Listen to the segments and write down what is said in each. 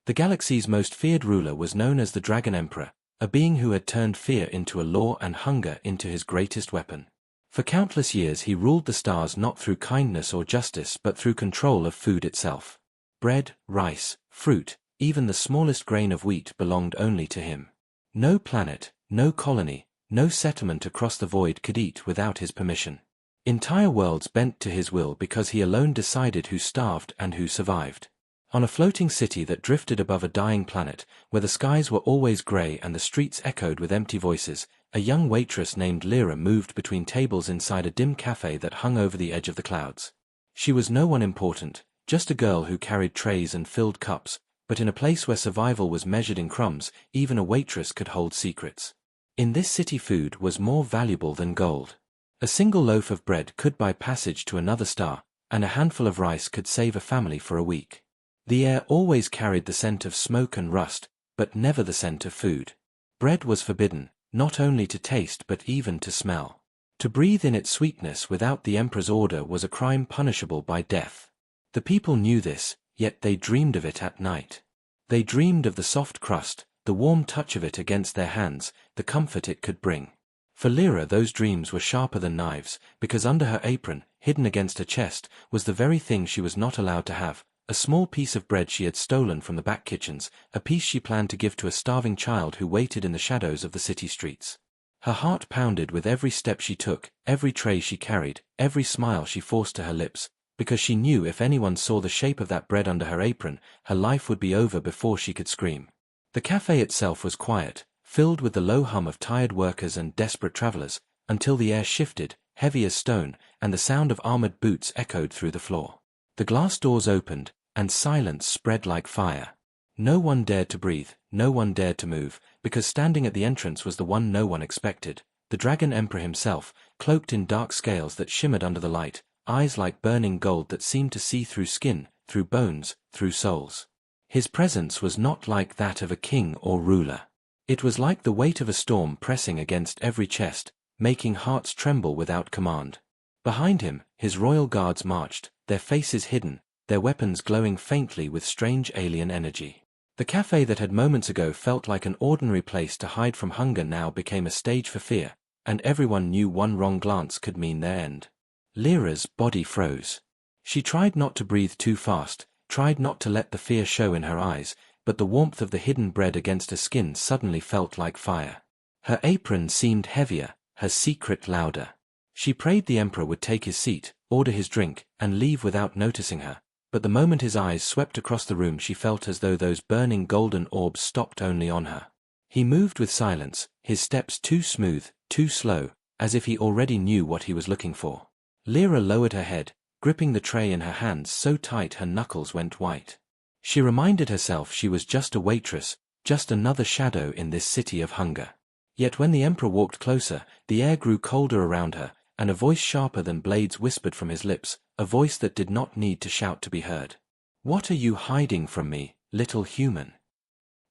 The galaxy's most feared ruler was known as the Dragon Emperor, a being who had turned fear into a law and hunger into his greatest weapon. For countless years he ruled the stars not through kindness or justice but through control of food itself. Bread, rice, fruit, even the smallest grain of wheat belonged only to him. No planet, no colony, no settlement across the void could eat without his permission. Entire worlds bent to his will because he alone decided who starved and who survived. On a floating city that drifted above a dying planet, where the skies were always grey and the streets echoed with empty voices, a young waitress named Lyra moved between tables inside a dim cafe that hung over the edge of the clouds. She was no one important, just a girl who carried trays and filled cups, but in a place where survival was measured in crumbs, even a waitress could hold secrets. In this city food was more valuable than gold. A single loaf of bread could buy passage to another star, and a handful of rice could save a family for a week. The air always carried the scent of smoke and rust, but never the scent of food. Bread was forbidden, not only to taste but even to smell. To breathe in its sweetness without the emperor's order was a crime punishable by death. The people knew this, yet they dreamed of it at night. They dreamed of the soft crust, the warm touch of it against their hands, the comfort it could bring. For Lyra those dreams were sharper than knives, because under her apron, hidden against her chest, was the very thing she was not allowed to have. A small piece of bread she had stolen from the back kitchens, a piece she planned to give to a starving child who waited in the shadows of the city streets. Her heart pounded with every step she took, every tray she carried, every smile she forced to her lips, because she knew if anyone saw the shape of that bread under her apron, her life would be over before she could scream. The cafe itself was quiet, filled with the low hum of tired workers and desperate travelers, until the air shifted, heavy as stone, and the sound of armored boots echoed through the floor. The glass doors opened, and silence spread like fire. No one dared to breathe, no one dared to move, because standing at the entrance was the one no one expected, the Dragon Emperor himself, cloaked in dark scales that shimmered under the light, eyes like burning gold that seemed to see through skin, through bones, through souls. His presence was not like that of a king or ruler. It was like the weight of a storm pressing against every chest, making hearts tremble without command. Behind him, his royal guards marched, their faces hidden, their weapons glowing faintly with strange alien energy. The cafe that had moments ago felt like an ordinary place to hide from hunger now became a stage for fear, and everyone knew one wrong glance could mean their end. Lyra's body froze. She tried not to breathe too fast, tried not to let the fear show in her eyes, but the warmth of the hidden bread against her skin suddenly felt like fire. Her apron seemed heavier, her secret louder. She prayed the emperor would take his seat, order his drink, and leave without noticing her. But the moment his eyes swept across the room she felt as though those burning golden orbs stopped only on her. He moved with silence, his steps too smooth, too slow, as if he already knew what he was looking for. Lyra lowered her head, gripping the tray in her hands so tight her knuckles went white. She reminded herself she was just a waitress, just another shadow in this city of hunger. Yet when the emperor walked closer, the air grew colder around her, and a voice sharper than blades whispered from his lips, a voice that did not need to shout to be heard. "What are you hiding from me, little human?"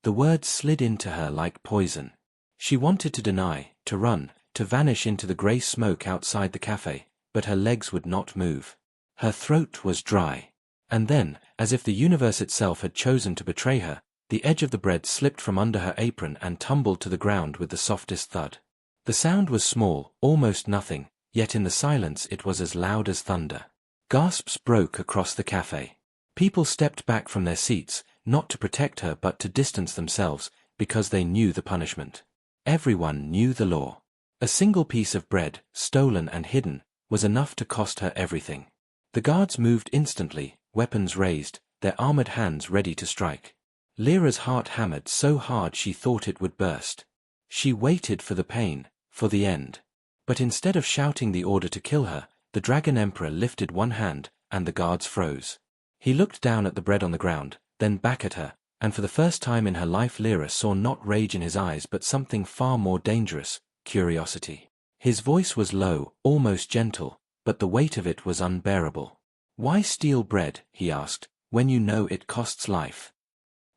The words slid into her like poison. She wanted to deny, to run, to vanish into the grey smoke outside the cafe, but her legs would not move. Her throat was dry. And then, as if the universe itself had chosen to betray her, the edge of the bread slipped from under her apron and tumbled to the ground with the softest thud. The sound was small, almost nothing, yet in the silence it was as loud as thunder. Gasps broke across the cafe. People stepped back from their seats, not to protect her but to distance themselves, because they knew the punishment. Everyone knew the law. A single piece of bread, stolen and hidden, was enough to cost her everything. The guards moved instantly, weapons raised, their armored hands ready to strike. Lyra's heart hammered so hard she thought it would burst. She waited for the pain, for the end. But instead of shouting the order to kill her, the Dragon Emperor lifted one hand, and the guards froze. He looked down at the bread on the ground, then back at her, and for the first time in her life Lyra saw not rage in his eyes but something far more dangerous, curiosity. His voice was low, almost gentle, but the weight of it was unbearable. "Why steal bread," he asked, "when you know it costs life?"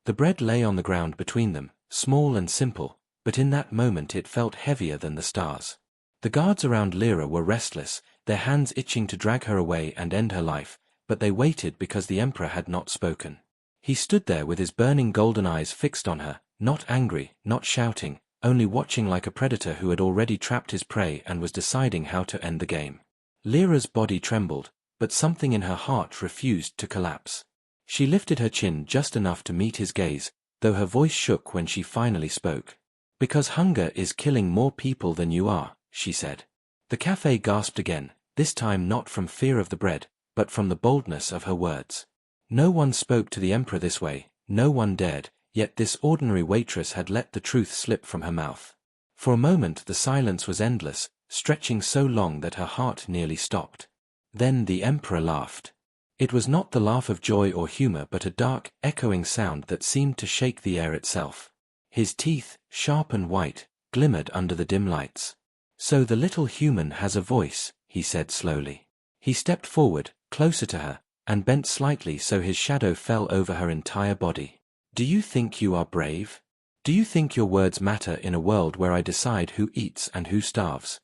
The bread lay on the ground between them, small and simple, but in that moment it felt heavier than the stars. The guards around Lyra were restless, their hands itching to drag her away and end her life, but they waited because the emperor had not spoken. He stood there with his burning golden eyes fixed on her, not angry, not shouting, only watching like a predator who had already trapped his prey and was deciding how to end the game. Lyra's body trembled, but something in her heart refused to collapse. She lifted her chin just enough to meet his gaze, though her voice shook when she finally spoke. "Because hunger is killing more people than you are," she said. The cafe gasped again, this time not from fear of the bread, but from the boldness of her words. No one spoke to the emperor this way, no one dared, yet this ordinary waitress had let the truth slip from her mouth. For a moment the silence was endless, stretching so long that her heart nearly stopped. Then the emperor laughed. It was not the laugh of joy or humor but a dark, echoing sound that seemed to shake the air itself. His teeth, sharp and white, glimmered under the dim lights. "So the little human has a voice," he said slowly. He stepped forward, closer to her, and bent slightly so his shadow fell over her entire body. "Do you think you are brave? Do you think your words matter in a world where I decide who eats and who starves?"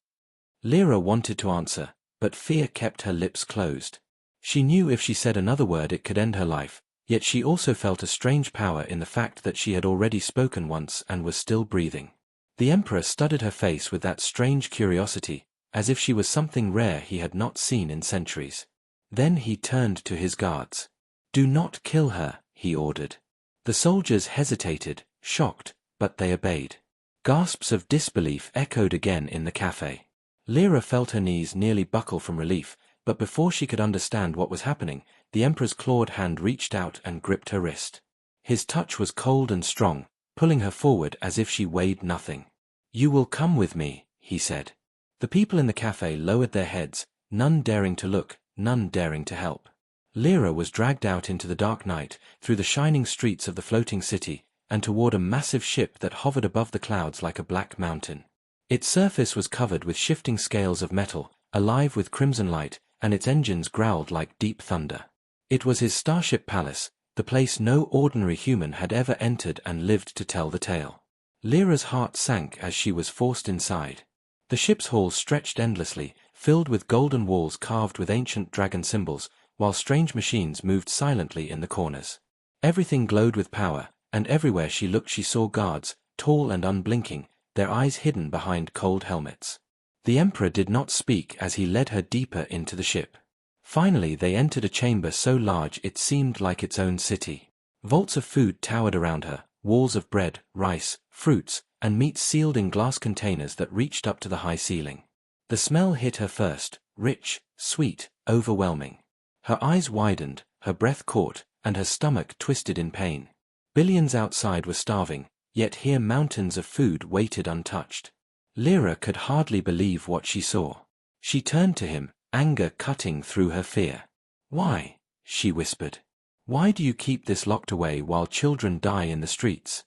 Lyra wanted to answer, but fear kept her lips closed. She knew if she said another word it could end her life, yet she also felt a strange power in the fact that she had already spoken once and was still breathing. The emperor studied her face with that strange curiosity, as if she was something rare he had not seen in centuries. Then he turned to his guards. "Do not kill her," he ordered. The soldiers hesitated, shocked, but they obeyed. Gasps of disbelief echoed again in the cafe. Lyra felt her knees nearly buckle from relief, but before she could understand what was happening, the emperor's clawed hand reached out and gripped her wrist. His touch was cold and strong, pulling her forward as if she weighed nothing. "You will come with me," he said. The people in the cafe lowered their heads, none daring to look, none daring to help. Lyra was dragged out into the dark night, through the shining streets of the floating city, and toward a massive ship that hovered above the clouds like a black mountain. Its surface was covered with shifting scales of metal, alive with crimson light, and its engines growled like deep thunder. It was his starship palace, the place no ordinary human had ever entered and lived to tell the tale. Lyra's heart sank as she was forced inside. The ship's hall stretched endlessly, filled with golden walls carved with ancient dragon symbols, while strange machines moved silently in the corners. Everything glowed with power, and everywhere she looked she saw guards, tall and unblinking, their eyes hidden behind cold helmets. The emperor did not speak as he led her deeper into the ship. Finally they entered a chamber so large it seemed like its own city. Vaults of food towered around her, walls of bread, rice, fruits, and meat sealed in glass containers that reached up to the high ceiling. The smell hit her first, rich, sweet, overwhelming. Her eyes widened, her breath caught, and her stomach twisted in pain. Billions outside were starving, yet here mountains of food waited untouched. Lyra could hardly believe what she saw. She turned to him, anger cutting through her fear. "Why?" she whispered. "Why do you keep this locked away while children die in the streets?"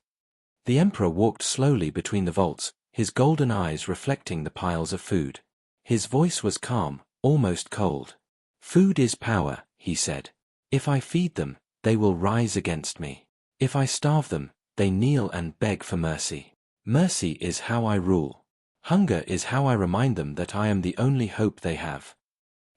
The emperor walked slowly between the vaults, his golden eyes reflecting the piles of food. His voice was calm, almost cold. "Food is power," he said. "If I feed them, they will rise against me. If I starve them, they kneel and beg for mercy. Mercy is how I rule. Hunger is how I remind them that I am the only hope they have."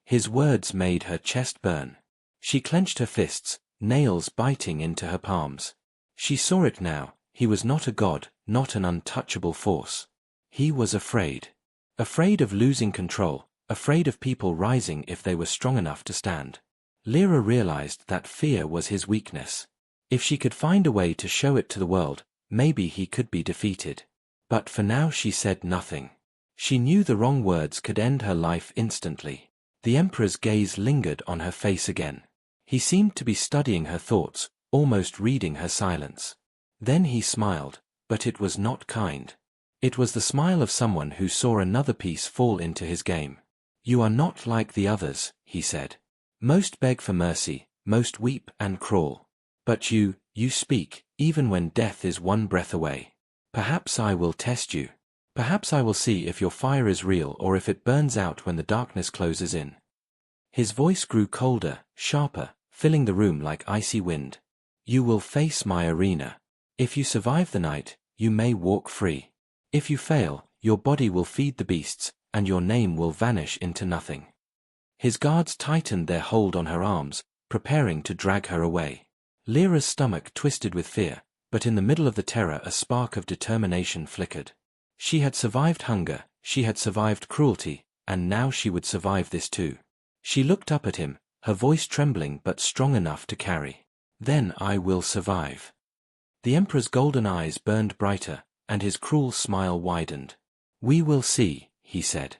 His words made her chest burn. She clenched her fists, nails biting into her palms. She saw it now, he was not a god, not an untouchable force. He was afraid. Afraid of losing control, afraid of people rising if they were strong enough to stand. Lyra realized that fear was his weakness. If she could find a way to show it to the world, maybe he could be defeated. But for now she said nothing. She knew the wrong words could end her life instantly. The emperor's gaze lingered on her face again. He seemed to be studying her thoughts, almost reading her silence. Then he smiled, but it was not kind. It was the smile of someone who saw another piece fall into his game. "You are not like the others," he said. "Most beg for mercy, most weep and crawl. But you speak, even when death is one breath away. Perhaps I will test you. Perhaps I will see if your fire is real or if it burns out when the darkness closes in." His voice grew colder, sharper, filling the room like icy wind. "You will face my arena. If you survive the night, you may walk free. If you fail, your body will feed the beasts, and your name will vanish into nothing." His guards tightened their hold on her arms, preparing to drag her away. Lyra's stomach twisted with fear, but in the middle of the terror a spark of determination flickered. She had survived hunger, she had survived cruelty, and now she would survive this too. She looked up at him, her voice trembling but strong enough to carry. Then I will survive. The Emperor's golden eyes burned brighter, and his cruel smile widened. We will see, he said.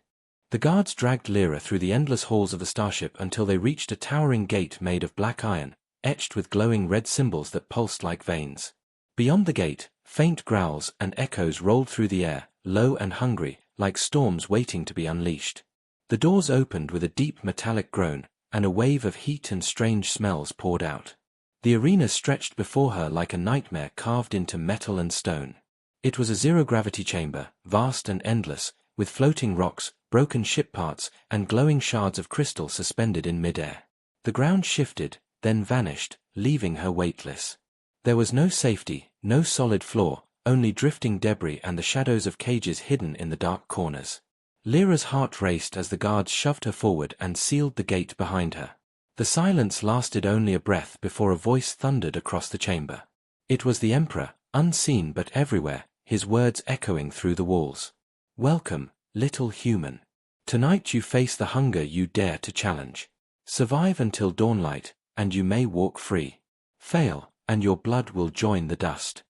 The guards dragged Lyra through the endless halls of the starship until they reached a towering gate made of black iron, etched with glowing red symbols that pulsed like veins. Beyond the gate, faint growls and echoes rolled through the air, low and hungry, like storms waiting to be unleashed. The doors opened with a deep metallic groan, and a wave of heat and strange smells poured out. The arena stretched before her like a nightmare carved into metal and stone. It was a zero-gravity chamber, vast and endless, with floating rocks, broken ship parts, and glowing shards of crystal suspended in midair. The ground shifted, then vanished, leaving her weightless. There was no safety, no solid floor, only drifting debris and the shadows of cages hidden in the dark corners. Lyra's heart raced as the guards shoved her forward and sealed the gate behind her. The silence lasted only a breath before a voice thundered across the chamber. It was the Emperor, unseen but everywhere, his words echoing through the walls. Welcome, little human. Tonight you face the hunger you dare to challenge. Survive until dawnlight, and you may walk free. Fail, and your blood will join the dust.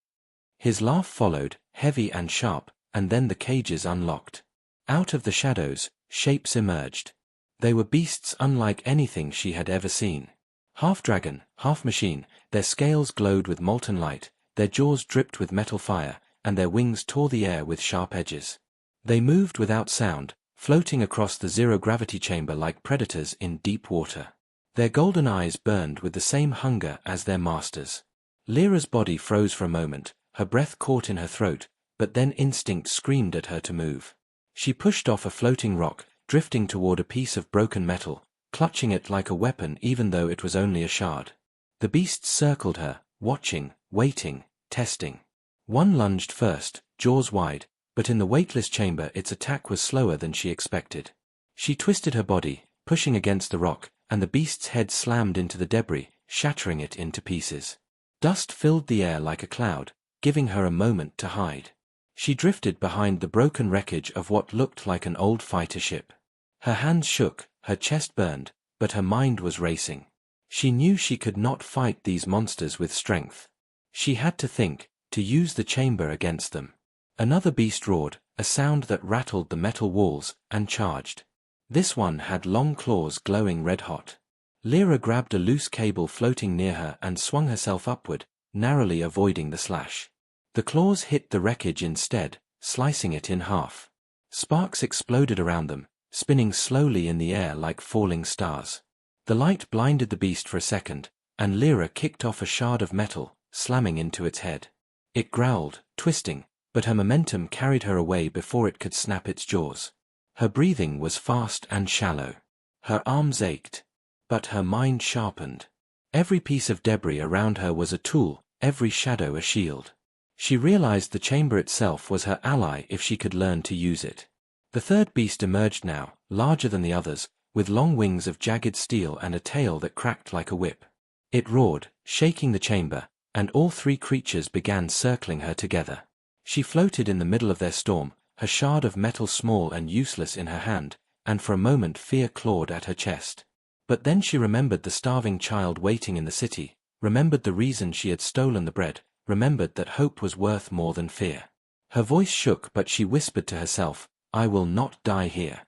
His laugh followed, heavy and sharp, and then the cages unlocked. Out of the shadows, shapes emerged. They were beasts unlike anything she had ever seen. Half dragon, half machine, their scales glowed with molten light, their jaws dripped with metal fire, and their wings tore the air with sharp edges. They moved without sound, floating across the zero-gravity chamber like predators in deep water. Their golden eyes burned with the same hunger as their masters. Lyra's body froze for a moment, her breath caught in her throat, but then instinct screamed at her to move. She pushed off a floating rock, drifting toward a piece of broken metal, clutching it like a weapon even though it was only a shard. The beasts circled her, watching, waiting, testing. One lunged first, jaws wide, but in the weightless chamber its attack was slower than she expected. She twisted her body, pushing against the rock, and the beast's head slammed into the debris, shattering it into pieces. Dust filled the air like a cloud, giving her a moment to hide. She drifted behind the broken wreckage of what looked like an old fighter ship. Her hands shook, her chest burned, but her mind was racing. She knew she could not fight these monsters with strength. She had to think, to use the chamber against them. Another beast roared, a sound that rattled the metal walls, and charged. This one had long claws glowing red-hot. Lyra grabbed a loose cable floating near her and swung herself upward, narrowly avoiding the slash. The claws hit the wreckage instead, slicing it in half. Sparks exploded around them, spinning slowly in the air like falling stars. The light blinded the beast for a second, and Lyra kicked off a shard of metal, slamming into its head. It growled, twisting, but her momentum carried her away before it could snap its jaws. Her breathing was fast and shallow. Her arms ached, but her mind sharpened. Every piece of debris around her was a tool, every shadow a shield. She realized the chamber itself was her ally if she could learn to use it. The third beast emerged now, larger than the others, with long wings of jagged steel and a tail that cracked like a whip. It roared, shaking the chamber, and all three creatures began circling her together. She floated in the middle of their storm, her shard of metal small and useless in her hand, and for a moment fear clawed at her chest. But then she remembered the starving child waiting in the city, remembered the reason she had stolen the bread, remembered that hope was worth more than fear. Her voice shook, but she whispered to herself, I will not die here.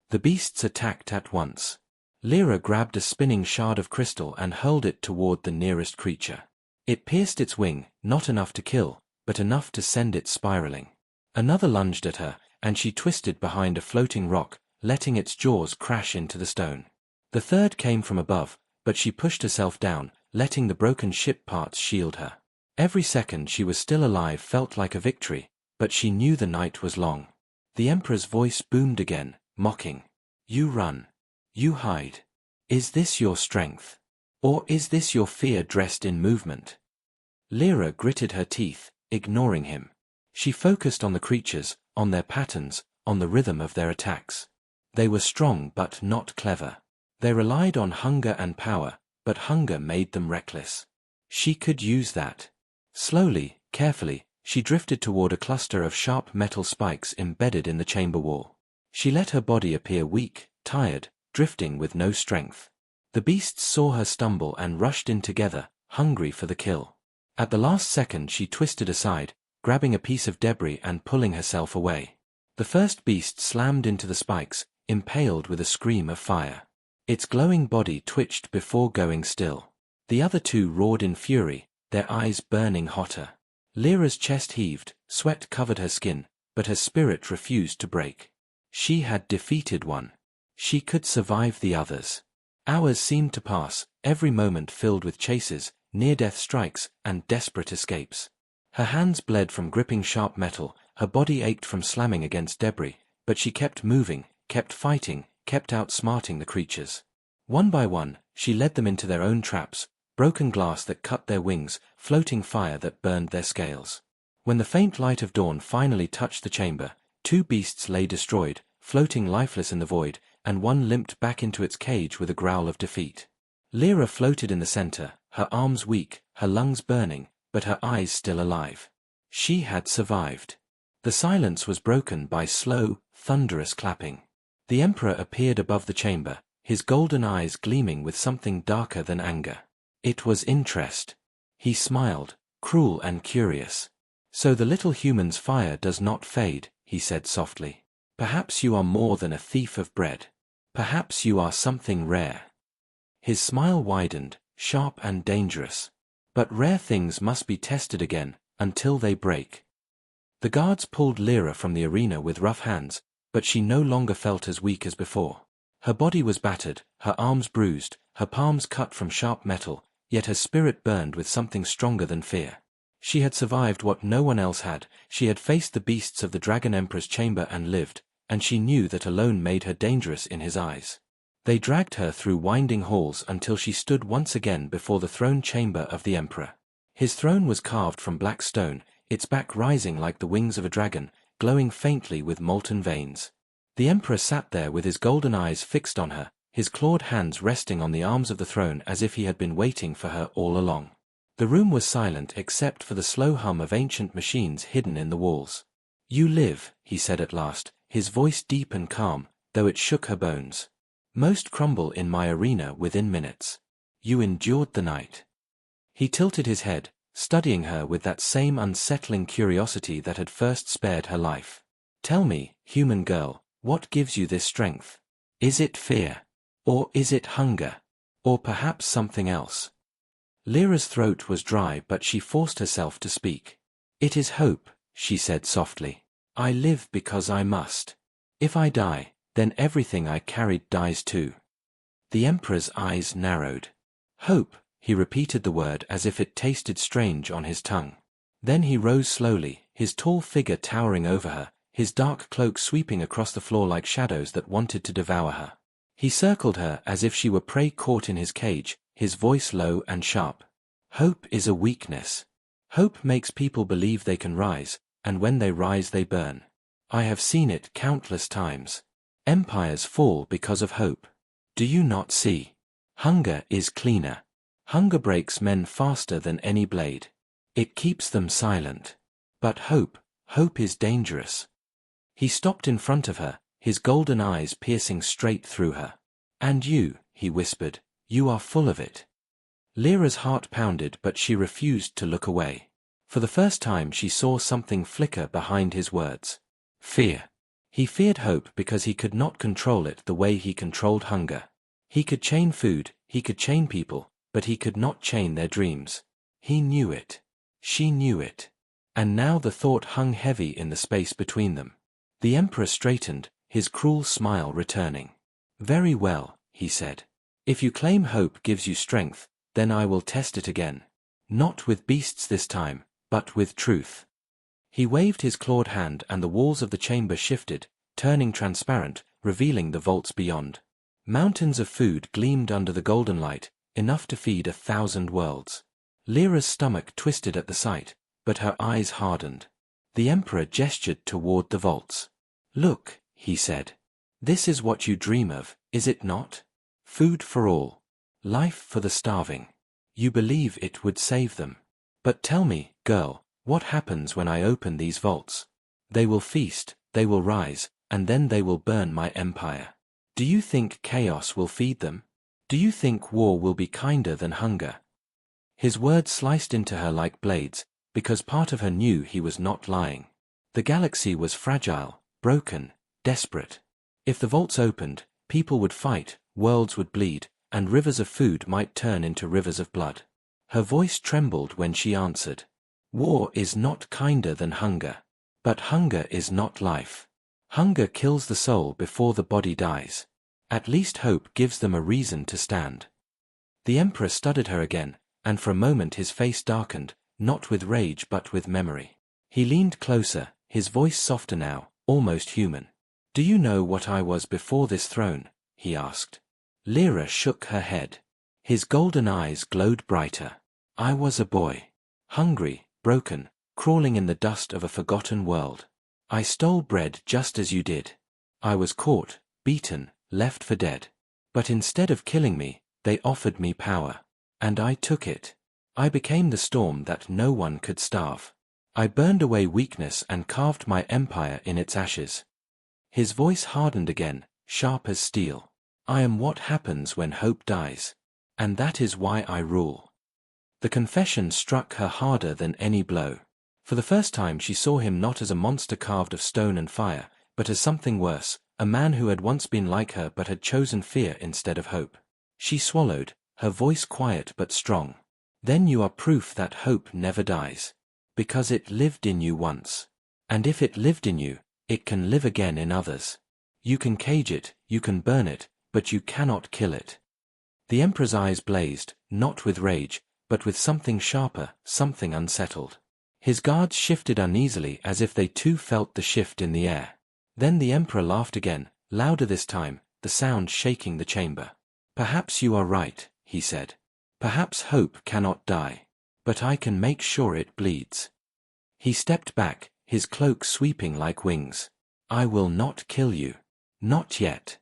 The beasts attacked at once. Lyra grabbed a spinning shard of crystal and hurled it toward the nearest creature. It pierced its wing, not enough to kill, but enough to send it spiraling. Another lunged at her, and she twisted behind a floating rock, letting its jaws crash into the stone. The third came from above, but she pushed herself down, letting the broken ship parts shield her. Every second she was still alive felt like a victory, but she knew the night was long. The Emperor's voice boomed again, mocking. You run. You hide. Is this your strength? Or is this your fear dressed in movement? Lyra gritted her teeth, ignoring him. She focused on the creatures, on their patterns, on the rhythm of their attacks. They were strong but not clever. They relied on hunger and power, but hunger made them reckless. She could use that. Slowly, carefully, she drifted toward a cluster of sharp metal spikes embedded in the chamber wall. She let her body appear weak, tired, drifting with no strength. The beasts saw her stumble and rushed in together, hungry for the kill. At the last second she twisted aside, grabbing a piece of debris and pulling herself away. The first beast slammed into the spikes, impaled with a scream of fire. Its glowing body twitched before going still. The other two roared in fury, their eyes burning hotter. Lyra's chest heaved, sweat covered her skin, but her spirit refused to break. She had defeated one. She could survive the others. Hours seemed to pass, every moment filled with chases, near-death strikes, and desperate escapes. Her hands bled from gripping sharp metal, her body ached from slamming against debris, but she kept moving, kept fighting, kept outsmarting the creatures. One by one, she led them into their own traps, broken glass that cut their wings, floating fire that burned their scales. When the faint light of dawn finally touched the chamber, two beasts lay destroyed, floating lifeless in the void, and one limped back into its cage with a growl of defeat. Lyra floated in the center, her arms weak, her lungs burning, but her eyes still alive. She had survived. The silence was broken by slow, thunderous clapping. The Emperor appeared above the chamber, his golden eyes gleaming with something darker than anger. It was interest. He smiled, cruel and curious. "So the little human's fire does not fade," he said softly. "Perhaps you are more than a thief of bread. Perhaps you are something rare." His smile widened, sharp and dangerous. "But rare things must be tested again, until they break." The guards pulled Lyra from the arena with rough hands, but she no longer felt as weak as before. Her body was battered, her arms bruised, her palms cut from sharp metal, yet her spirit burned with something stronger than fear. She had survived what no one else had, she had faced the beasts of the Dragon Emperor's chamber and lived, and she knew that alone made her dangerous in his eyes. They dragged her through winding halls until she stood once again before the throne chamber of the Emperor. His throne was carved from black stone, its back rising like the wings of a dragon, glowing faintly with molten veins. The Emperor sat there with his golden eyes fixed on her, his clawed hands resting on the arms of the throne as if he had been waiting for her all along. The room was silent except for the slow hum of ancient machines hidden in the walls. "You live," he said at last, his voice deep and calm, though it shook her bones. "Most crumble in my arena within minutes. You endured the night." He tilted his head, studying her with that same unsettling curiosity that had first spared her life. "Tell me, human girl, what gives you this strength? Is it fear? Or is it hunger? Or perhaps something else?" Lyra's throat was dry but she forced herself to speak. "It is hope," she said softly. "I live because I must. If I die, then everything I carried dies too." The Emperor's eyes narrowed. "Hope," he repeated the word as if it tasted strange on his tongue. Then he rose slowly, his tall figure towering over her, his dark cloak sweeping across the floor like shadows that wanted to devour her. He circled her as if she were prey caught in his cage, his voice low and sharp. "Hope is a weakness. Hope makes people believe they can rise, and when they rise they burn. I have seen it countless times. Empires fall because of hope. Do you not see? Hunger is cleaner. Hunger breaks men faster than any blade. It keeps them silent. But hope is dangerous." He stopped in front of her, his golden eyes piercing straight through her. "And you," he whispered, "you are full of it." Lyra's heart pounded but she refused to look away. For the first time she saw something flicker behind his words. Fear. He feared hope because he could not control it the way he controlled hunger. He could chain food, he could chain people, but he could not chain their dreams. He knew it. She knew it. And now the thought hung heavy in the space between them. The Emperor straightened, his cruel smile returning. "Very well," he said. "If you claim hope gives you strength, then I will test it again. Not with beasts this time, but with truth." He waved his clawed hand and the walls of the chamber shifted, turning transparent, revealing the vaults beyond. Mountains of food gleamed under the golden light, enough to feed 1,000 worlds. Lyra's stomach twisted at the sight, but her eyes hardened. The Emperor gestured toward the vaults. "Look," he said. "This is what you dream of, is it not? Food for all. Life for the starving. You believe it would save them. But tell me, girl, what happens when I open these vaults? They will feast, they will rise, and then they will burn my empire. Do you think chaos will feed them? Do you think war will be kinder than hunger? His words sliced into her like blades, because part of her knew he was not lying. The galaxy was fragile, broken, desperate. If the vaults opened, people would fight, worlds would bleed, and rivers of food might turn into rivers of blood. Her voice trembled when she answered. War is not kinder than hunger. But hunger is not life. Hunger kills the soul before the body dies. At least hope gives them a reason to stand. The Emperor studied her again, and for a moment his face darkened, not with rage but with memory. He leaned closer, his voice softer now, almost human. Do you know what I was before this throne? He asked. Lyra shook her head. His golden eyes glowed brighter. I was a boy. Hungry, broken, crawling in the dust of a forgotten world. I stole bread just as you did. I was caught, beaten, left for dead. But instead of killing me, they offered me power. And I took it. I became the storm that no one could starve. I burned away weakness and carved my empire in its ashes. His voice hardened again, sharp as steel. I am what happens when hope dies. And that is why I rule. The confession struck her harder than any blow. For the first time she saw him not as a monster carved of stone and fire, but as something worse, a man who had once been like her but had chosen fear instead of hope. She swallowed, her voice quiet but strong. Then you are proof that hope never dies. Because it lived in you once. And if it lived in you, it can live again in others. You can cage it, you can burn it, but you cannot kill it. The Emperor's eyes blazed, not with rage, but with something sharper, something unsettled. His guards shifted uneasily as if they too felt the shift in the air. Then the Emperor laughed again, louder this time, the sound shaking the chamber. Perhaps you are right, he said. Perhaps hope cannot die. But I can make sure it bleeds. He stepped back, his cloak sweeping like wings. I will not kill you. Not yet.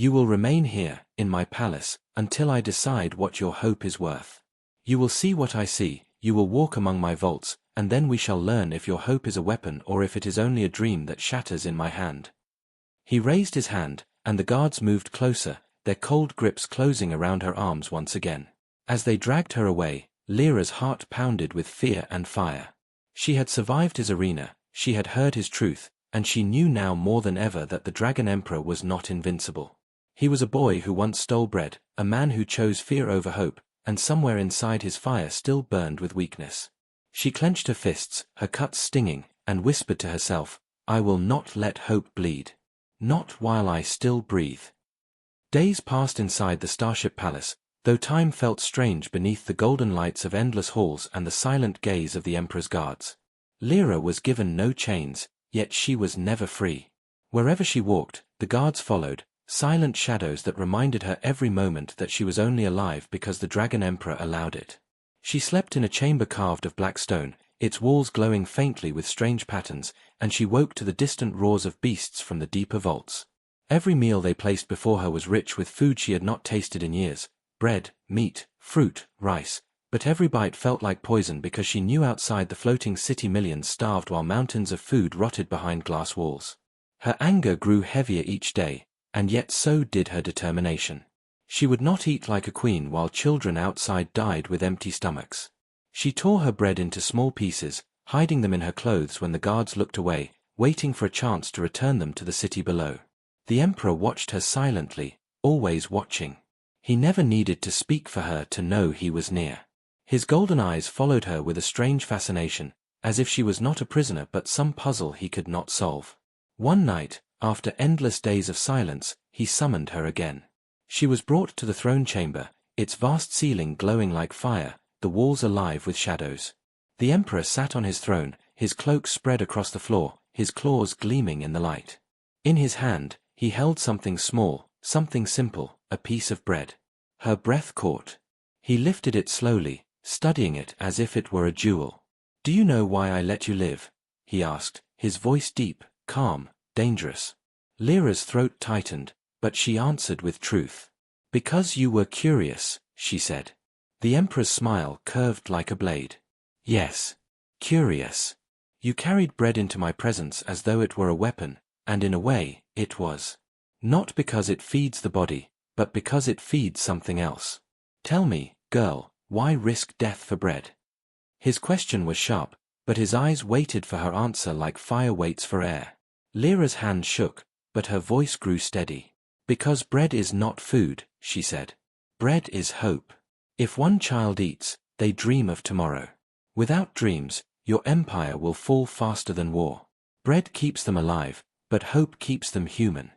You will remain here, in my palace, until I decide what your hope is worth. You will see what I see, you will walk among my vaults, and then we shall learn if your hope is a weapon or if it is only a dream that shatters in my hand. He raised his hand, and the guards moved closer, their cold grips closing around her arms once again. As they dragged her away, Lyra's heart pounded with fear and fire. She had survived his arena, she had heard his truth, and she knew now more than ever that the Dragon Emperor was not invincible. He was a boy who once stole bread, a man who chose fear over hope, and somewhere inside his fire still burned with weakness. She clenched her fists, her cuts stinging, and whispered to herself, I will not let hope bleed. Not while I still breathe. Days passed inside the Starship Palace, though time felt strange beneath the golden lights of endless halls and the silent gaze of the Emperor's guards. Lyra was given no chains, yet she was never free. Wherever she walked, the guards followed, silent shadows that reminded her every moment that she was only alive because the Dragon Emperor allowed it. She slept in a chamber carved of black stone, its walls glowing faintly with strange patterns, and she woke to the distant roars of beasts from the deeper vaults. Every meal they placed before her was rich with food she had not tasted in years, bread, meat, fruit, rice, but every bite felt like poison because she knew outside the floating city millions starved while mountains of food rotted behind glass walls. Her anger grew heavier each day, and yet so did her determination. She would not eat like a queen while children outside died with empty stomachs. She tore her bread into small pieces, hiding them in her clothes when the guards looked away, waiting for a chance to return them to the city below. The Emperor watched her silently, always watching. He never needed to speak for her to know he was near. His golden eyes followed her with a strange fascination, as if she was not a prisoner but some puzzle he could not solve. One night, after endless days of silence, he summoned her again. She was brought to the throne chamber, its vast ceiling glowing like fire, the walls alive with shadows. The Emperor sat on his throne, his cloak spread across the floor, his claws gleaming in the light. In his hand, he held something small, something simple, a piece of bread. Her breath caught. He lifted it slowly, studying it as if it were a jewel. Do you know why I let you live? He asked, his voice deep, calm, dangerous. Lyra's throat tightened, but she answered with truth. Because you were curious, she said. The Emperor's smile curved like a blade. Yes. Curious. You carried bread into my presence as though it were a weapon, and in a way, it was. Not because it feeds the body, but because it feeds something else. Tell me, girl, why risk death for bread? His question was sharp, but his eyes waited for her answer like fire waits for air. Lyra's hand shook, but her voice grew steady. Because bread is not food, she said. Bread is hope. If one child eats, they dream of tomorrow. Without dreams, your empire will fall faster than war. Bread keeps them alive, but hope keeps them human.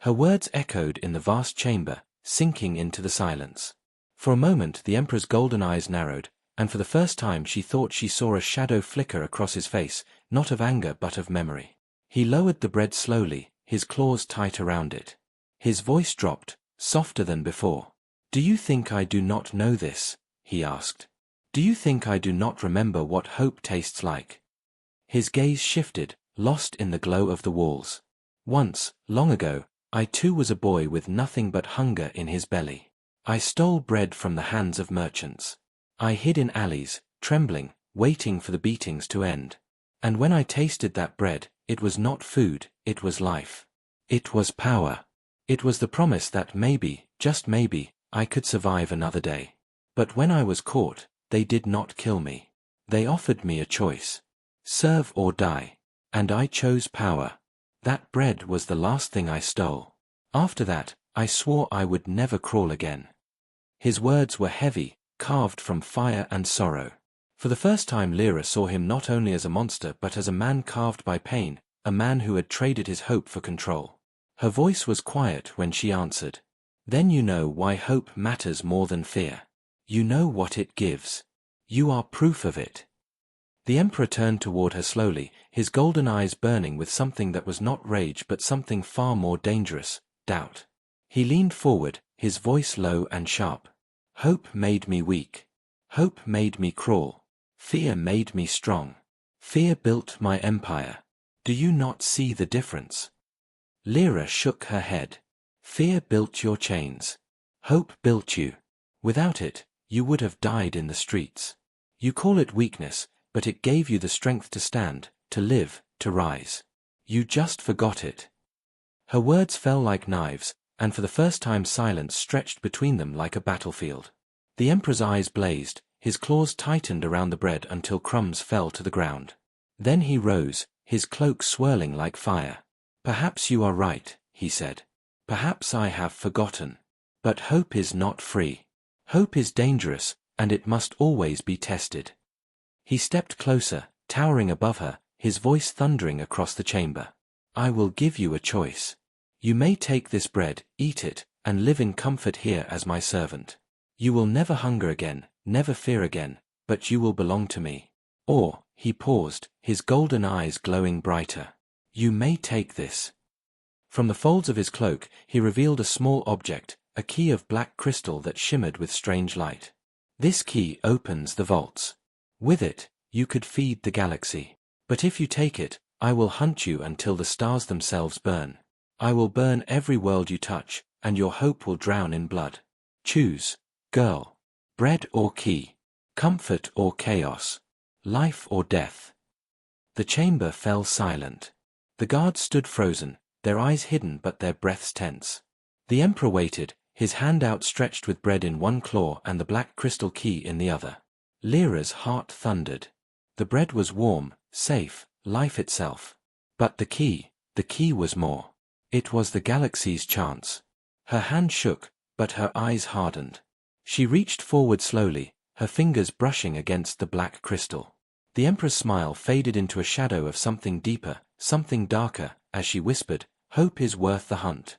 Her words echoed in the vast chamber, sinking into the silence. For a moment the Emperor's golden eyes narrowed, and for the first time she thought she saw a shadow flicker across his face, not of anger but of memory. He lowered the bread slowly, his claws tight around it. His voice dropped, softer than before. Do you think I do not know this? He asked. Do you think I do not remember what hope tastes like? His gaze shifted, lost in the glow of the walls. Once, long ago, I too was a boy with nothing but hunger in his belly. I stole bread from the hands of merchants. I hid in alleys, trembling, waiting for the beatings to end. And when I tasted that bread, it was not food, it was life. It was power. It was the promise that maybe, just maybe, I could survive another day. But when I was caught, they did not kill me. They offered me a choice. Serve or die. And I chose power. That bread was the last thing I stole. After that, I swore I would never crawl again. His words were heavy, carved from fire and sorrow. For the first time Lyra saw him not only as a monster but as a man carved by pain, a man who had traded his hope for control. Her voice was quiet when she answered. Then you know why hope matters more than fear. You know what it gives. You are proof of it. The Emperor turned toward her slowly, his golden eyes burning with something that was not rage but something far more dangerous, doubt. He leaned forward, his voice low and sharp. Hope made me weak. Hope made me crawl. Fear made me strong. Fear built my empire. Do you not see the difference? Lyra shook her head. Fear built your chains. Hope built you. Without it, you would have died in the streets. You call it weakness, but it gave you the strength to stand, to live, to rise. You just forgot it. Her words fell like knives, and for the first time silence stretched between them like a battlefield. The Emperor's eyes blazed, his claws tightened around the bread until crumbs fell to the ground. Then he rose, his cloak swirling like fire. Perhaps you are right, he said. Perhaps I have forgotten. But hope is not free. Hope is dangerous, and it must always be tested. He stepped closer, towering above her, his voice thundering across the chamber. I will give you a choice. You may take this bread, eat it, and live in comfort here as my servant. You will never hunger again, never fear again, but you will belong to me. Or, he paused, his golden eyes glowing brighter. You may take this. From the folds of his cloak, he revealed a small object, a key of black crystal that shimmered with strange light. This key opens the vaults. With it, you could feed the galaxy. But if you take it, I will hunt you until the stars themselves burn. I will burn every world you touch, and your hope will drown in blood. Choose, girl. Bread or key. Comfort or chaos. Life or death. The chamber fell silent. The guards stood frozen, their eyes hidden but their breaths tense. The Emperor waited, his hand outstretched with bread in one claw and the black crystal key in the other. Lyra's heart thundered. The bread was warm, safe, life itself. But the key was more. It was the galaxy's chance. Her hand shook, but her eyes hardened. She reached forward slowly, her fingers brushing against the black crystal. The Emperor's smile faded into a shadow of something deeper, something darker, as she whispered, Hope is worth the hunt.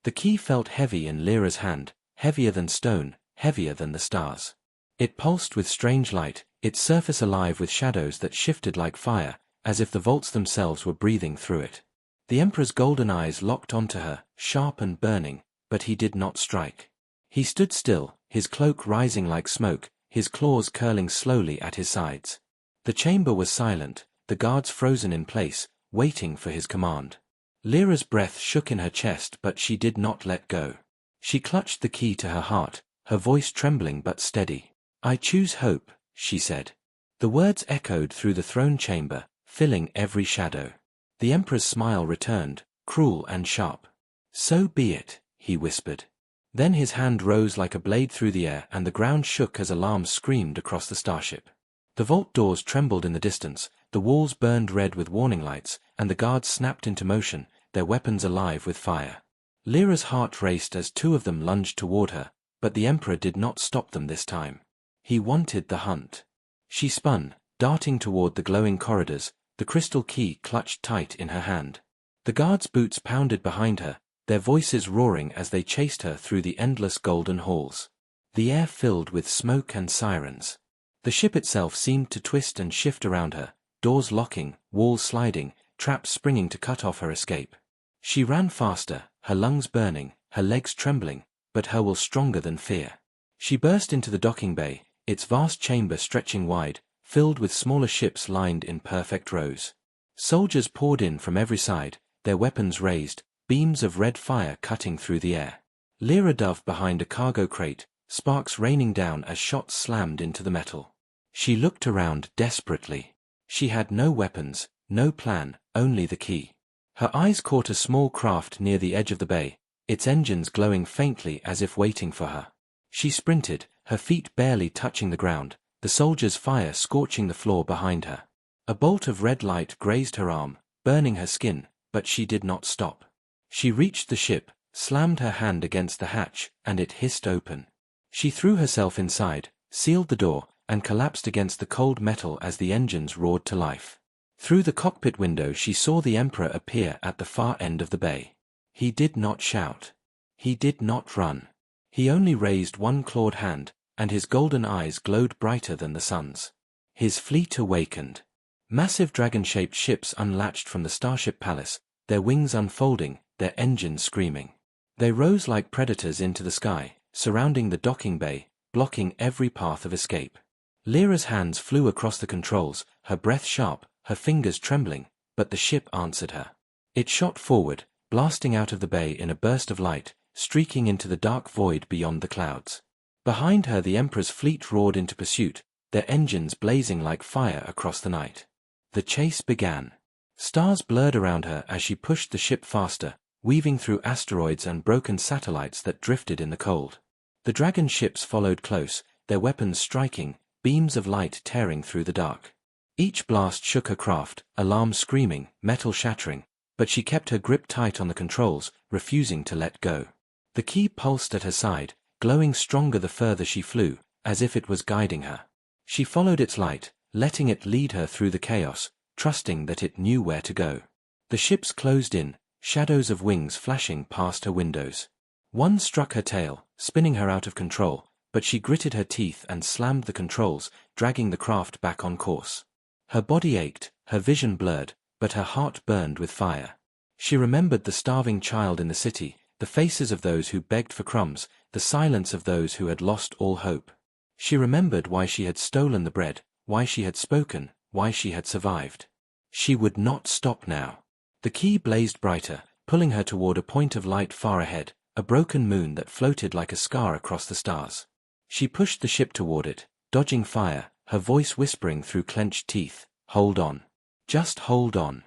The key felt heavy in Lyra's hand, heavier than stone, heavier than the stars. It pulsed with strange light, its surface alive with shadows that shifted like fire, as if the vaults themselves were breathing through it. The Emperor's golden eyes locked onto her, sharp and burning, but he did not strike. He stood still, his cloak rising like smoke, his claws curling slowly at his sides. The chamber was silent, the guards frozen in place, waiting for his command. Lyra's breath shook in her chest but she did not let go. She clutched the key to her heart, her voice trembling but steady. "I choose hope," she said. The words echoed through the throne chamber, filling every shadow. The Emperor's smile returned, cruel and sharp. "So be it," he whispered. Then his hand rose like a blade through the air and the ground shook as alarms screamed across the starship. The vault doors trembled in the distance, the walls burned red with warning lights, and the guards snapped into motion, their weapons alive with fire. Lyra's heart raced as two of them lunged toward her, but the Emperor did not stop them this time. He wanted the hunt. She spun, darting toward the glowing corridors, the crystal key clutched tight in her hand. The guards' boots pounded behind her, their voices roaring as they chased her through the endless golden halls. The air filled with smoke and sirens. The ship itself seemed to twist and shift around her, doors locking, walls sliding, traps springing to cut off her escape. She ran faster, her lungs burning, her legs trembling, but her will stronger than fear. She burst into the docking bay, its vast chamber stretching wide, filled with smaller ships lined in perfect rows. Soldiers poured in from every side, their weapons raised, beams of red fire cutting through the air. Lyra dove behind a cargo crate, sparks raining down as shots slammed into the metal. She looked around desperately. She had no weapons, no plan, only the key. Her eyes caught a small craft near the edge of the bay, its engines glowing faintly as if waiting for her. She sprinted, her feet barely touching the ground, the soldiers' fire scorching the floor behind her. A bolt of red light grazed her arm, burning her skin, but she did not stop. She reached the ship, slammed her hand against the hatch, and it hissed open. She threw herself inside, sealed the door, and collapsed against the cold metal as the engines roared to life. Through the cockpit window she saw the Emperor appear at the far end of the bay. He did not shout. He did not run. He only raised one clawed hand, and his golden eyes glowed brighter than the sun's. His fleet awakened. Massive dragon-shaped ships unlatched from the Starship Palace, their wings unfolding, their engines screaming. They rose like predators into the sky, surrounding the docking bay, blocking every path of escape. Lyra's hands flew across the controls, her breath sharp, her fingers trembling, but the ship answered her. It shot forward, blasting out of the bay in a burst of light, streaking into the dark void beyond the clouds. Behind her the Emperor's fleet roared into pursuit, their engines blazing like fire across the night. The chase began. Stars blurred around her as she pushed the ship faster, weaving through asteroids and broken satellites that drifted in the cold. The dragon ships followed close, their weapons striking, beams of light tearing through the dark. Each blast shook her craft, alarms screaming, metal shattering, but she kept her grip tight on the controls, refusing to let go. The key pulsed at her side, glowing stronger the further she flew, as if it was guiding her. She followed its light, letting it lead her through the chaos, trusting that it knew where to go. The ships closed in, shadows of wings flashing past her windows. One struck her tail, spinning her out of control, but she gritted her teeth and slammed the controls, dragging the craft back on course. Her body ached, her vision blurred, but her heart burned with fire. She remembered the starving child in the city, the faces of those who begged for crumbs, the silence of those who had lost all hope. She remembered why she had stolen the bread, why she had spoken, why she had survived. She would not stop now. The key blazed brighter, pulling her toward a point of light far ahead, a broken moon that floated like a scar across the stars. She pushed the ship toward it, dodging fire, her voice whispering through clenched teeth, "Hold on. Just hold on."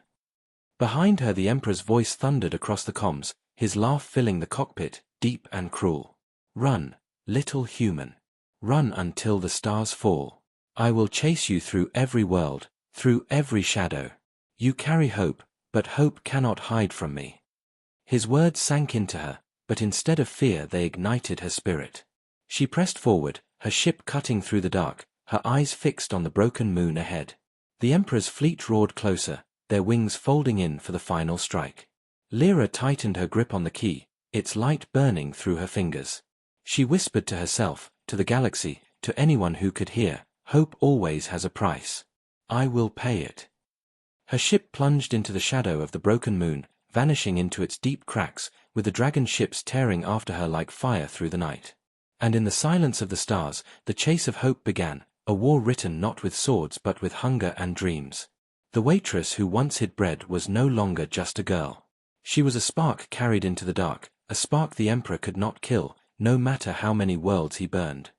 Behind her the Emperor's voice thundered across the comms, his laugh filling the cockpit, deep and cruel. "Run, little human. Run until the stars fall. I will chase you through every world, through every shadow. You carry hope, but hope cannot hide from me." His words sank into her, but instead of fear they ignited her spirit. She pressed forward, her ship cutting through the dark, her eyes fixed on the broken moon ahead. The Emperor's fleet roared closer, their wings folding in for the final strike. Lyra tightened her grip on the key, its light burning through her fingers. She whispered to herself, to the galaxy, to anyone who could hear, "Hope always has a price. I will pay it." Her ship plunged into the shadow of the broken moon, vanishing into its deep cracks, with the dragon ships tearing after her like fire through the night. And in the silence of the stars, the chase of hope began, a war written not with swords but with hunger and dreams. The waitress who once hid bread was no longer just a girl. She was a spark carried into the dark, a spark the Emperor could not kill, no matter how many worlds he burned.